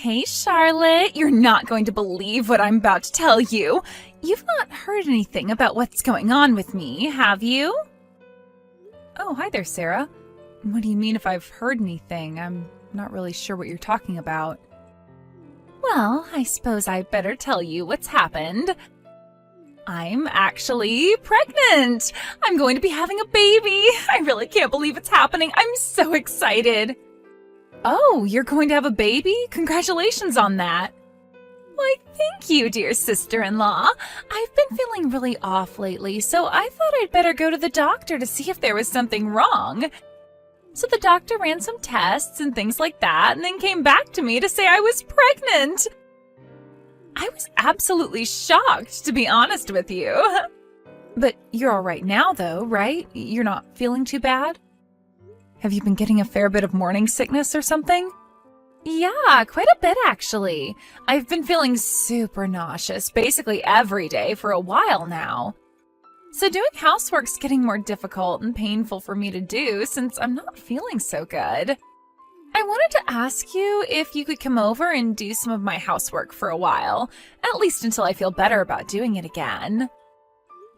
Hey, Charlotte, you're not going to believe what I'm about to tell you. You've not heard anything about what's going on with me, have you? Oh, hi there, Sarah. What do you mean if I've heard anything? I'm not really sure what you're talking about. Well, I suppose I better tell you what's happened. I'm actually pregnant. I'm going to be having a baby. I really can't believe it's happening. I'm so excited. Oh, you're going to have a baby? Congratulations on that. Why, thank you, dear sister-in-law. I've been feeling really off lately, so I thought I'd better go to the doctor to see if there was something wrong. So the doctor ran some tests and things like that, and then came back to me to say I was pregnant. I was absolutely shocked, to be honest with you. But you're all right now, though, right? You're not feeling too bad? Have you been getting a fair bit of morning sickness or something? Yeah, quite a bit actually. I've been feeling super nauseous basically every day for a while now. So doing housework's getting more difficult and painful for me to do since I'm not feeling so good. I wanted to ask you if you could come over and do some of my housework for a while, at least until I feel better about doing it again.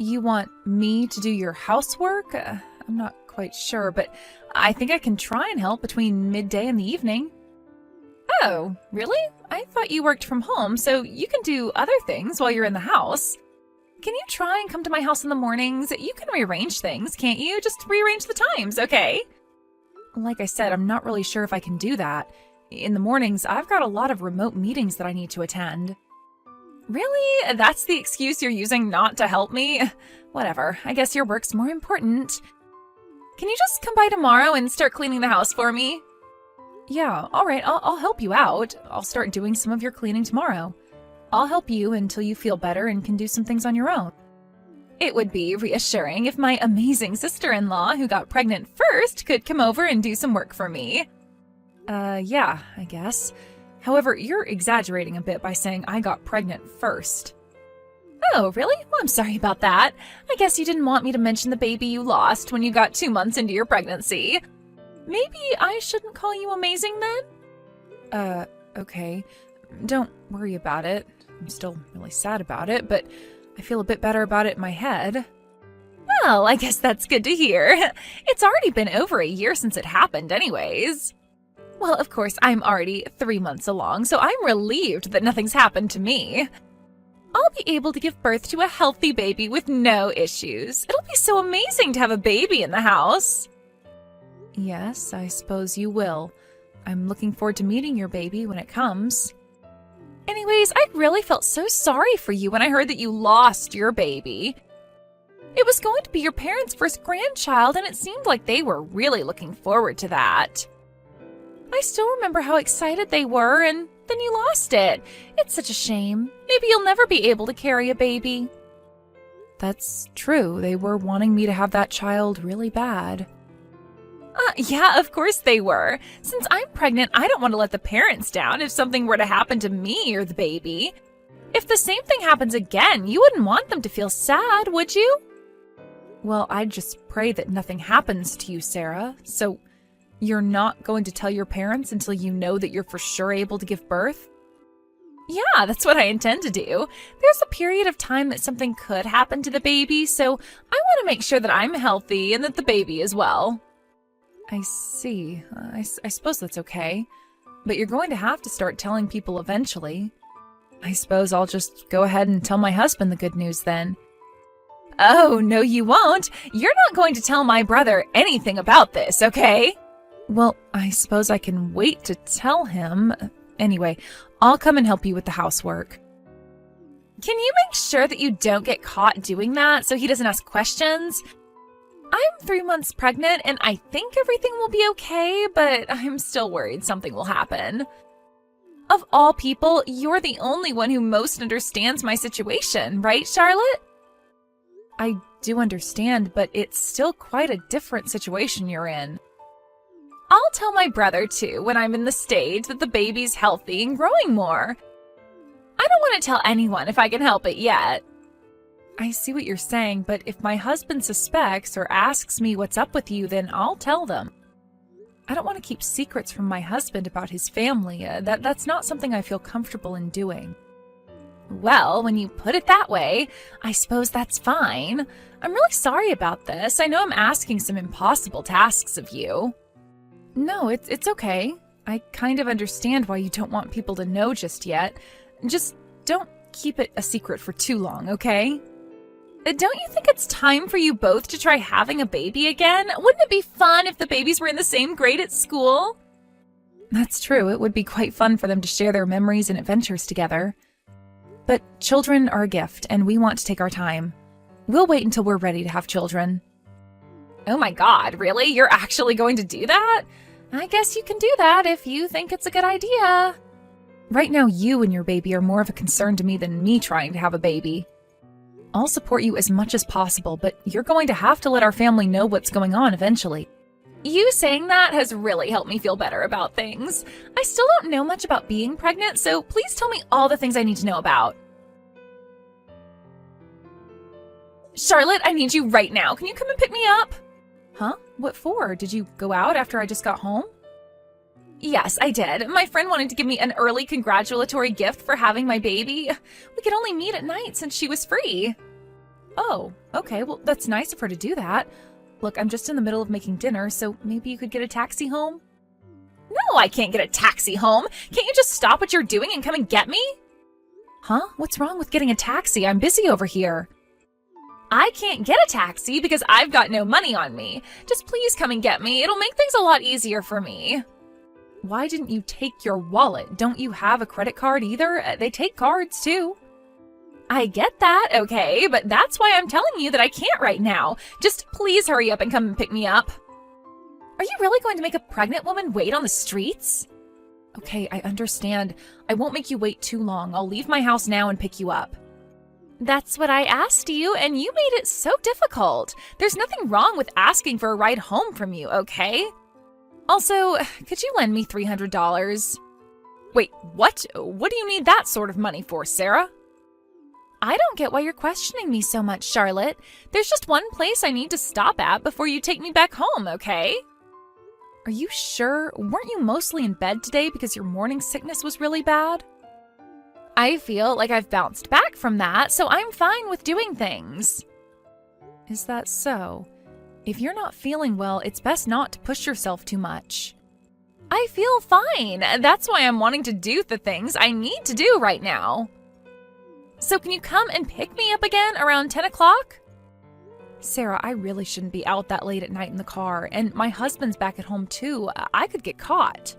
You want me to do your housework? I'm not quite sure, but I think I can try and help between midday and the evening. Oh, really? I thought you worked from home, so you can do other things while you're in the house. Can you try and come to my house in the mornings? You can rearrange things, can't you? Just rearrange the times, okay? Like I said, I'm not really sure if I can do that. In the mornings, I've got a lot of remote meetings that I need to attend. Really? That's the excuse you're using not to help me? Whatever, I guess your work's more important. Can you just come by tomorrow and start cleaning the house for me? Yeah, all right, I'll help you out. I'll start doing some of your cleaning tomorrow. I'll help you until you feel better and can do some things on your own. It would be reassuring if my amazing sister-in-law who got pregnant first could come over and do some work for me. Yeah, I guess. However, you're exaggerating a bit by saying I got pregnant first. Oh, really? Well, I'm sorry about that. I guess you didn't want me to mention the baby you lost when you got 2 months into your pregnancy. Maybe I shouldn't call you amazing then? Okay. Don't worry about it. I'm still really sad about it, but I feel a bit better about it in my head. Well, I guess that's good to hear. It's already been over a year since it happened anyways. Well, of course, I'm already 3 months along, so I'm relieved that nothing's happened to me. I'll be able to give birth to a healthy baby with no issues. It'll be so amazing to have a baby in the house. Yes, I suppose you will. I'm looking forward to meeting your baby when it comes. Anyways, I really felt so sorry for you when I heard that you lost your baby. It was going to be your parents' first grandchild, and it seemed like they were really looking forward to that. I still remember how excited they were, and then you lost it. It's such a shame. Maybe you'll never be able to carry a baby. That's true. They were wanting me to have that child really bad. Yeah, of course they were. Since I'm pregnant, I don't want to let the parents down if something were to happen to me or the baby. If the same thing happens again, you wouldn't want them to feel sad, would you? Well, I'd just pray that nothing happens to you, Sarah. So you're not going to tell your parents until you know that you're for sure able to give birth? Yeah, that's what I intend to do. There's a period of time that something could happen to the baby, so I want to make sure that I'm healthy and that the baby is well. I see. I suppose that's okay. But you're going to have to start telling people eventually. I suppose I'll just go ahead and tell my husband the good news then. Oh, no you won't. You're not going to tell my brother anything about this, okay? Well, I suppose I can wait to tell him. Anyway, I'll come and help you with the housework. Can you make sure that you don't get caught doing that so he doesn't ask questions? I'm 3 months pregnant and I think everything will be okay, but I'm still worried something will happen. Of all people, you're the only one who most understands my situation, right, Charlotte? I do understand, but it's still quite a different situation you're in. I'll tell my brother, too, when I'm in the stage that the baby's healthy and growing more. I don't want to tell anyone if I can help it yet. I see what you're saying, but if my husband suspects or asks me what's up with you, then I'll tell them. I don't want to keep secrets from my husband about his family. That's not something I feel comfortable in doing. Well, when you put it that way, I suppose that's fine. I'm really sorry about this. I know I'm asking some impossible tasks of you. No, it's okay. I kind of understand why you don't want people to know just yet. Just don't keep it a secret for too long, okay? Don't you think it's time for you both to try having a baby again? Wouldn't it be fun if the babies were in the same grade at school? That's true. It would be quite fun for them to share their memories and adventures together. But children are a gift, and we want to take our time. We'll wait until we're ready to have children. Oh my God, really? You're actually going to do that? I guess you can do that if you think it's a good idea. Right now, you and your baby are more of a concern to me than me trying to have a baby. I'll support you as much as possible, but you're going to have to let our family know what's going on eventually. You saying that has really helped me feel better about things. I still don't know much about being pregnant, so please tell me all the things I need to know about. Charlotte, I need you right now. Can you come and pick me up? Huh? What for? Did you go out after I just got home? Yes, I did. My friend wanted to give me an early congratulatory gift for having my baby. We could only meet at night since she was free. Oh, okay. Well, that's nice of her to do that. Look, I'm just in the middle of making dinner, so maybe you could get a taxi home? No, I can't get a taxi home. Can't you just stop what you're doing and come and get me? Huh? What's wrong with getting a taxi? I'm busy over here. I can't get a taxi because I've got no money on me. Just please come and get me. It'll make things a lot easier for me. Why didn't you take your wallet? Don't you have a credit card either? They take cards too. I get that, okay, but that's why I'm telling you that I can't right now. Just please hurry up and come and pick me up. Are you really going to make a pregnant woman wait on the streets? Okay, I understand. I won't make you wait too long. I'll leave my house now and pick you up. That's what I asked you, and you made it so difficult. There's nothing wrong with asking for a ride home from you, okay? Also, could you lend me $300? Wait, what? What do you need that sort of money for, Sarah? I don't get why you're questioning me so much, Charlotte. There's just one place I need to stop at before you take me back home, okay? Are you sure? Weren't you mostly in bed today because your morning sickness was really bad? I feel like I've bounced back from that, so I'm fine with doing things. Is that so? If you're not feeling well, it's best not to push yourself too much. I feel fine. That's why I'm wanting to do the things I need to do right now. So can you come and pick me up again around 10 o'clock? Sarah, I really shouldn't be out that late at night in the car, and my husband's back at home too. I could get caught.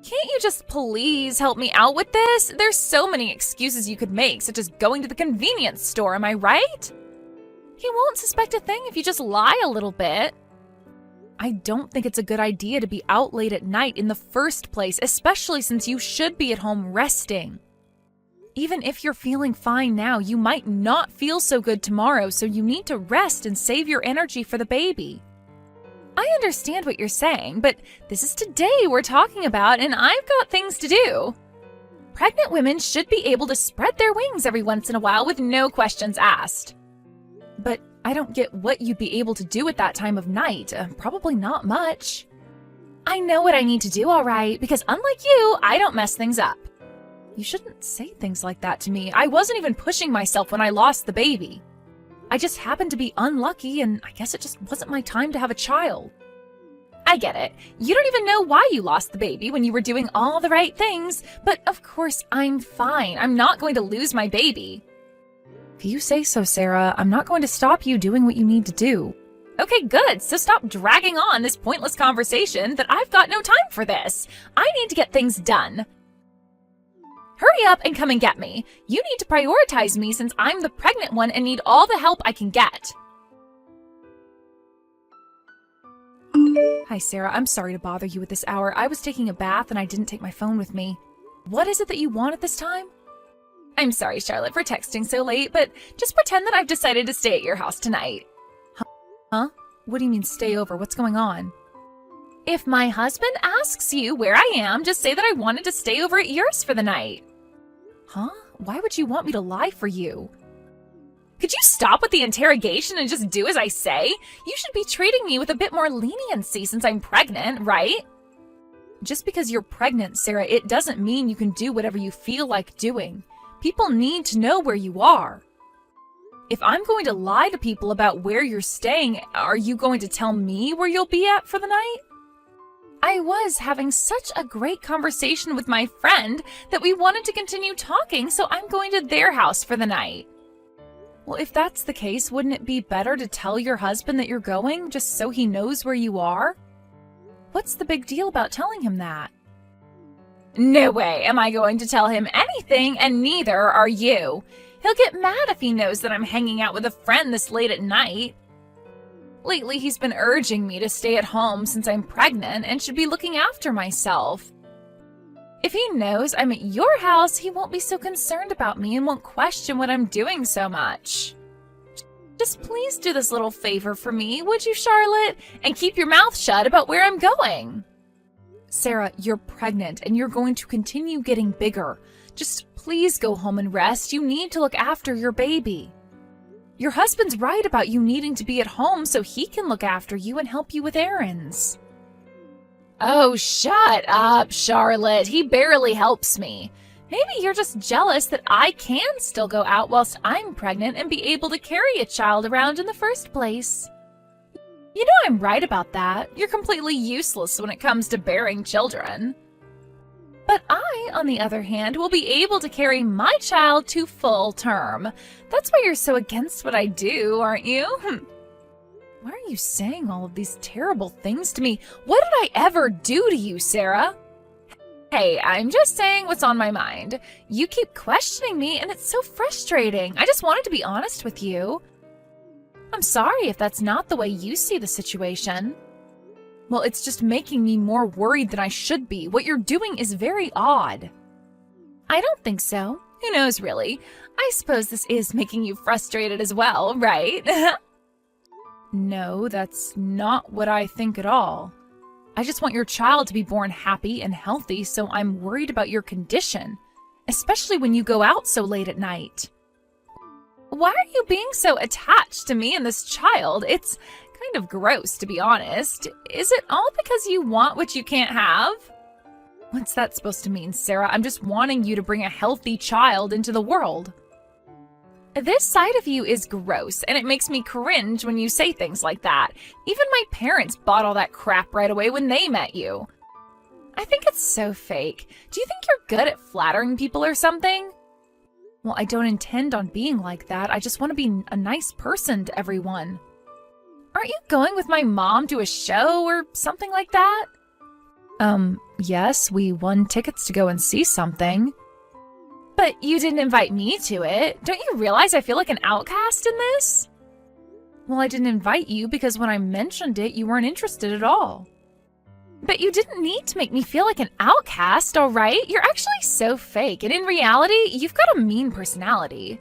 Can't you just please help me out with this? There's so many excuses you could make, such as going to the convenience store, am I right? He won't suspect a thing if you just lie a little bit. I don't think it's a good idea to be out late at night in the first place, especially since you should be at home resting. Even if you're feeling fine now, you might not feel so good tomorrow, so you need to rest and save your energy for the baby. I understand what you're saying, but this is today we're talking about, and I've got things to do. Pregnant women should be able to spread their wings every once in a while with no questions asked. But I don't get what you'd be able to do at that time of night. Probably not much. I know what I need to do, all right, because unlike you, I don't mess things up. You shouldn't say things like that to me. I wasn't even pushing myself when I lost the baby. I just happened to be unlucky, and I guess it just wasn't my time to have a child. I get it. You don't even know why you lost the baby when you were doing all the right things, but of course I'm fine. I'm not going to lose my baby. If you say so, Sarah, I'm not going to stop you doing what you need to do. Okay, good. So stop dragging on this pointless conversation that I've got no time for this. I need to get things done. Hurry up and come and get me. You need to prioritize me since I'm the pregnant one and need all the help I can get. Hi, Sarah. I'm sorry to bother you at this hour. I was taking a bath and I didn't take my phone with me. What is it that you want at this time? I'm sorry, Charlotte, for texting so late, but just pretend that I've decided to stay at your house tonight. Huh? What do you mean stay over? What's going on? If my husband asks you where I am, just say that I wanted to stay over at yours for the night. Huh? Why would you want me to lie for you? Could you stop with the interrogation and just do as I say? You should be treating me with a bit more leniency since I'm pregnant, right? Just because you're pregnant, Sarah, it doesn't mean you can do whatever you feel like doing. People need to know where you are. If I'm going to lie to people about where you're staying, are you going to tell me where you'll be at for the night? I was having such a great conversation with my friend that we wanted to continue talking, so I'm going to their house for the night. Well, if that's the case, wouldn't it be better to tell your husband that you're going, just so he knows where you are? What's the big deal about telling him that? No way am I going to tell him anything, and neither are you. He'll get mad if he knows that I'm hanging out with a friend this late at night. Lately, he's been urging me to stay at home since I'm pregnant and should be looking after myself. If he knows I'm at your house, he won't be so concerned about me and won't question what I'm doing so much. Just please do this little favor for me, would you, Charlotte? And keep your mouth shut about where I'm going. Sarah, you're pregnant and you're going to continue getting bigger. Just please go home and rest. You need to look after your baby. Your husband's right about you needing to be at home so he can look after you and help you with errands. Oh, shut up, Charlotte. He barely helps me. Maybe you're just jealous that I can still go out whilst I'm pregnant and be able to carry a child around in the first place. You know I'm right about that. You're completely useless when it comes to bearing children. But I, on the other hand, will be able to carry my child to full term. That's why you're so against what I do, aren't you? Why are you saying all of these terrible things to me? What did I ever do to you, Sarah? Hey, I'm just saying what's on my mind. You keep questioning me, and it's so frustrating. I just wanted to be honest with you. I'm sorry if that's not the way you see the situation. Well, it's just making me more worried than I should be. What you're doing is very odd. I don't think so. Who knows, really? I suppose this is making you frustrated as well, right? No, that's not what I think at all. I just want your child to be born happy and healthy, so I'm worried about your condition, especially when you go out so late at night. Why are you being so attached to me and this child? It's kind of gross, to be honest. Is it all because you want what you can't have? What's that supposed to mean, Sarah? I'm just wanting you to bring a healthy child into the world. This side of you is gross, and it makes me cringe when you say things like that. Even my parents bought all that crap right away when they met you. I think it's so fake. Do you think you're good at flattering people or something? Well, I don't intend on being like that. I just want to be a nice person to everyone. Aren't you going with my mom to a show or something like that? Yes, we won tickets to go and see something. But you didn't invite me to it. Don't you realize I feel like an outcast in this? Well, I didn't invite you because when I mentioned it, you weren't interested at all. But you didn't need to make me feel like an outcast, all right? You're actually so fake, and in reality, you've got a mean personality.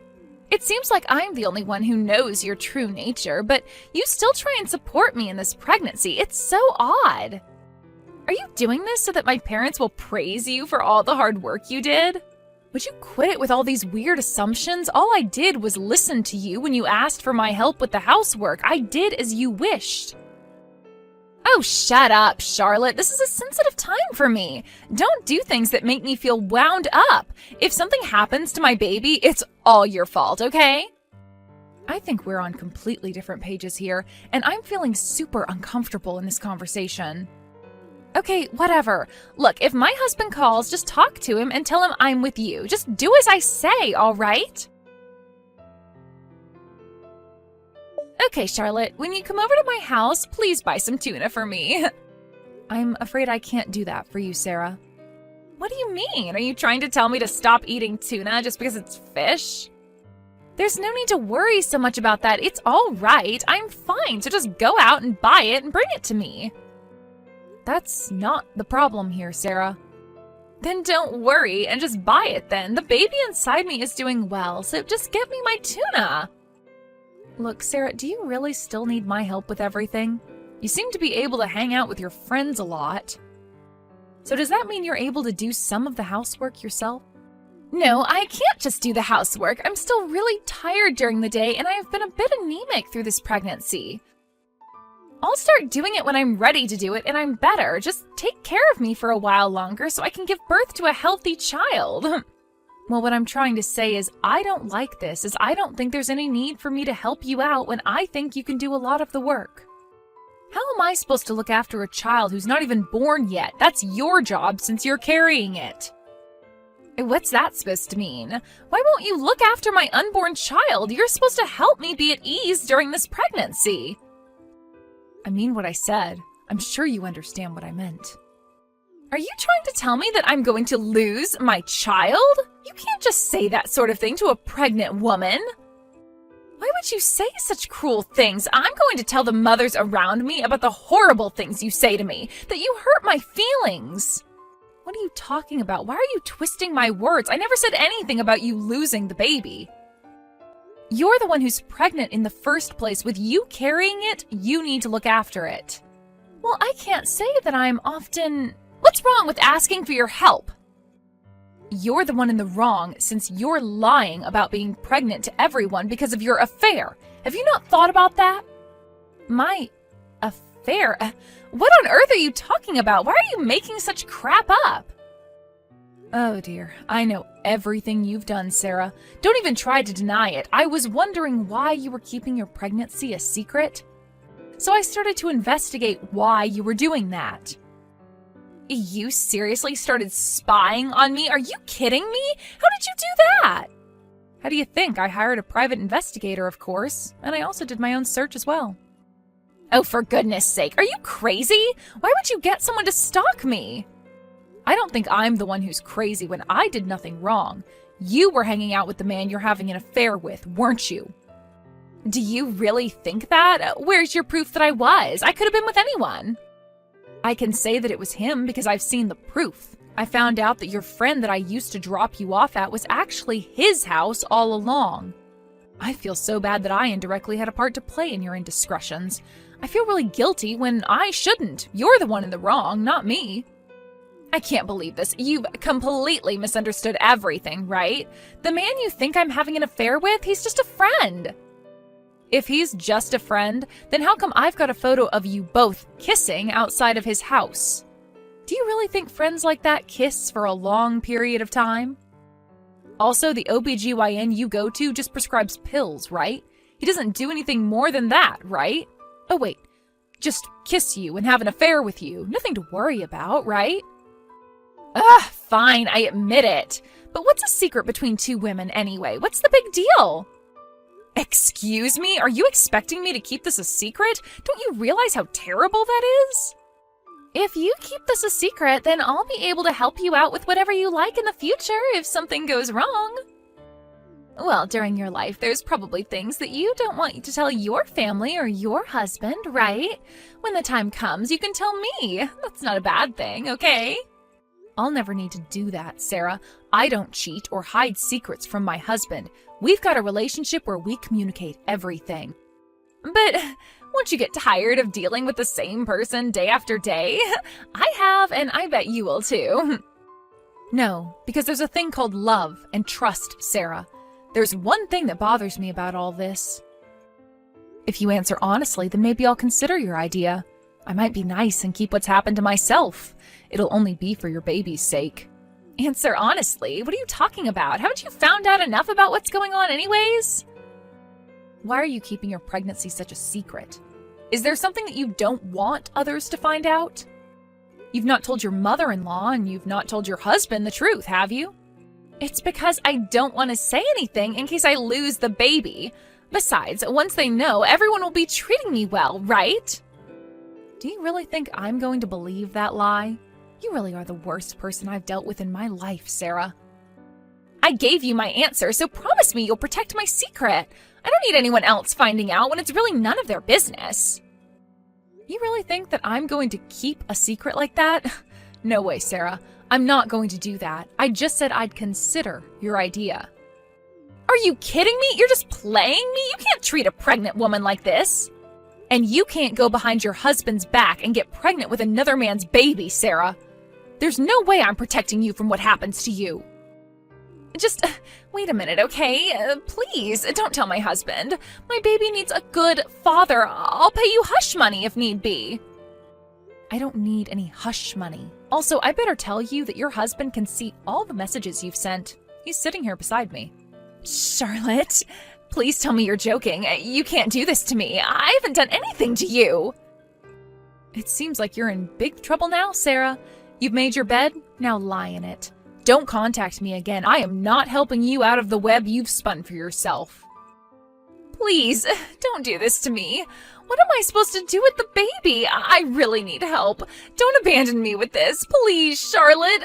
It seems like I'm the only one who knows your true nature, but you still try and support me in this pregnancy. It's so odd. Are you doing this so that my parents will praise you for all the hard work you did? Would you quit it with all these weird assumptions? All I did was listen to you when you asked for my help with the housework. I did as you wished. Oh, shut up, Charlotte. This is a sensitive time for me. Don't do things that make me feel wound up. If something happens to my baby, it's all your fault, okay? I think we're on completely different pages here, and I'm feeling super uncomfortable in this conversation. Okay, whatever. Look, if my husband calls, just talk to him and tell him I'm with you. Just do as I say, all right? Okay, Charlotte, when you come over to my house, please buy some tuna for me. I'm afraid I can't do that for you, Sarah. What do you mean? Are you trying to tell me to stop eating tuna just because it's fish? There's no need to worry so much about that. It's all right. I'm fine, so just go out and buy it and bring it to me. That's not the problem here, Sarah. Then don't worry and just buy it then. The baby inside me is doing well, so just get me my tuna. Look, Sarah, do you really still need my help with everything? You seem to be able to hang out with your friends a lot. So does that mean you're able to do some of the housework yourself? No, I can't just do the housework. I'm still really tired during the day, and I've been a bit anemic through this pregnancy. I'll start doing it when I'm ready to do it and I'm better. Just take care of me for a while longer so I can give birth to a healthy child. Well, what I'm trying to say is I don't like this, as I don't think there's any need for me to help you out when I think you can do a lot of the work. How am I supposed to look after a child who's not even born yet? That's your job since you're carrying it. What's that supposed to mean? Why won't you look after my unborn child? You're supposed to help me be at ease during this pregnancy. I mean what I said. I'm sure you understand what I meant. Are you trying to tell me that I'm going to lose my child? You can't just say that sort of thing to a pregnant woman. Why would you say such cruel things? I'm going to tell the mothers around me about the horrible things you say to me, that you hurt my feelings. What are you talking about? Why are you twisting my words? I never said anything about you losing the baby. You're the one who's pregnant in the first place. With you carrying it, you need to look after it. Well, I can't say that I'm often... What's wrong with asking for your help? You're the one in the wrong since you're lying about being pregnant to everyone because of your affair. Have you not thought about that? My affair? What on earth are you talking about? Why are you making such crap up? Oh dear, I know everything you've done, Sarah. Don't even try to deny it. I was wondering why you were keeping your pregnancy a secret. So I started to investigate why you were doing that. You seriously started spying on me? Are you kidding me? How did you do that? How do you think? I hired a private investigator, of course, and I also did my own search as well. Oh, for goodness sake, are you crazy? Why would you get someone to stalk me? I don't think I'm the one who's crazy when I did nothing wrong. You were hanging out with the man you're having an affair with, weren't you? Do you really think that? Where's your proof that I was? I could have been with anyone. I can say that it was him because I've seen the proof. I found out that your friend that I used to drop you off at was actually his house all along. I feel so bad that I indirectly had a part to play in your indiscretions. I feel really guilty when I shouldn't. You're the one in the wrong, not me. I can't believe this. You've completely misunderstood everything, right? The man you think I'm having an affair with, he's just a friend. If he's just a friend, then how come I've got a photo of you both kissing outside of his house? Do you really think friends like that kiss for a long period of time? Also, the OBGYN you go to just prescribes pills, right? He doesn't do anything more than that, right? Oh wait, just kiss you and have an affair with you. Nothing to worry about, right? Fine, I admit it. But what's a secret between two women anyway? What's the big deal? Excuse me? Are you expecting me to keep this a secret? Don't you realize how terrible that is? If you keep this a secret, then I'll be able to help you out with whatever you like in the future if something goes wrong. Well, during your life, there's probably things that you don't want to tell your family or your husband, right? When the time comes, you can tell me. That's not a bad thing, okay? I'll never need to do that, Sarah. I don't cheat or hide secrets from my husband. We've got a relationship where we communicate everything. But won't you get tired of dealing with the same person day after day? I have, and I bet you will too. No, because there's a thing called love and trust, Sarah. There's one thing that bothers me about all this. If you answer honestly, then maybe I'll consider your idea. I might be nice and keep what's happened to myself. It'll only be for your baby's sake. Answer honestly? What are you talking about? Haven't you found out enough about what's going on anyways? Why are you keeping your pregnancy such a secret? Is there something that you don't want others to find out? You've not told your mother-in-law and you've not told your husband the truth, have you? It's because I don't want to say anything in case I lose the baby. Besides, once they know, everyone will be treating me well, right? Do you really think I'm going to believe that lie? You really are the worst person I've dealt with in my life, Sarah. I gave you my answer, so promise me you'll protect my secret. I don't need anyone else finding out when it's really none of their business. You really think that I'm going to keep a secret like that? No way, Sarah. I'm not going to do that. I just said I'd consider your idea. Are you kidding me? You're just playing me? You can't treat a pregnant woman like this. And you can't go behind your husband's back and get pregnant with another man's baby, Sarah. There's no way I'm protecting you from what happens to you. Just wait a minute, okay? Please, don't tell my husband. My baby needs a good father. I'll pay you hush money if need be. I don't need any hush money. Also, I better tell you that your husband can see all the messages you've sent. He's sitting here beside me. Charlotte, please tell me you're joking. You can't do this to me. I haven't done anything to you. It seems like you're in big trouble now, Sarah. You've made your bed, now lie in it. Don't contact me again. I am not helping you out of the web you've spun for yourself. Please, don't do this to me. What am I supposed to do with the baby? I really need help. Don't abandon me with this. Please, Charlotte,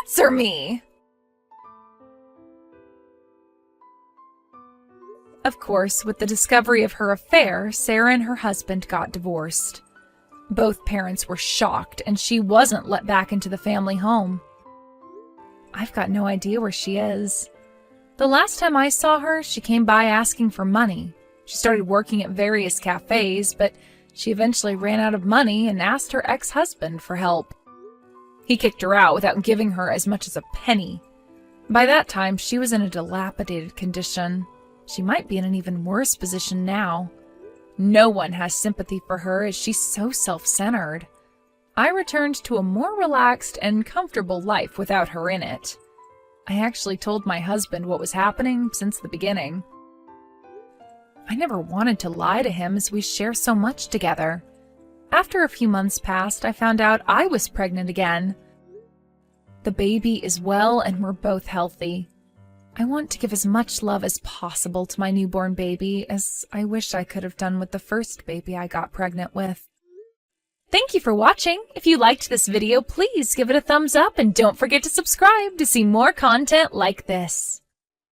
answer me. Of course, with the discovery of her affair, Sarah and her husband got divorced. Both parents were shocked, and she wasn't let back into the family home. I've got no idea where she is. The last time I saw her, she came by asking for money. She started working at various cafes, but she eventually ran out of money and asked her ex-husband for help. He kicked her out without giving her as much as a penny. By that time, she was in a dilapidated condition. She might be in an even worse position now. No one has sympathy for her as she's so self-centered. I returned to a more relaxed and comfortable life without her in it. I actually told my husband what was happening since the beginning. I never wanted to lie to him as we share so much together. After a few months passed, I found out I was pregnant again. The baby is well and we're both healthy. I want to give as much love as possible to my newborn baby as I wish I could have done with the first baby I got pregnant with. Thank you for watching. If you liked this video, please give it a thumbs up and don't forget to subscribe to see more content like this.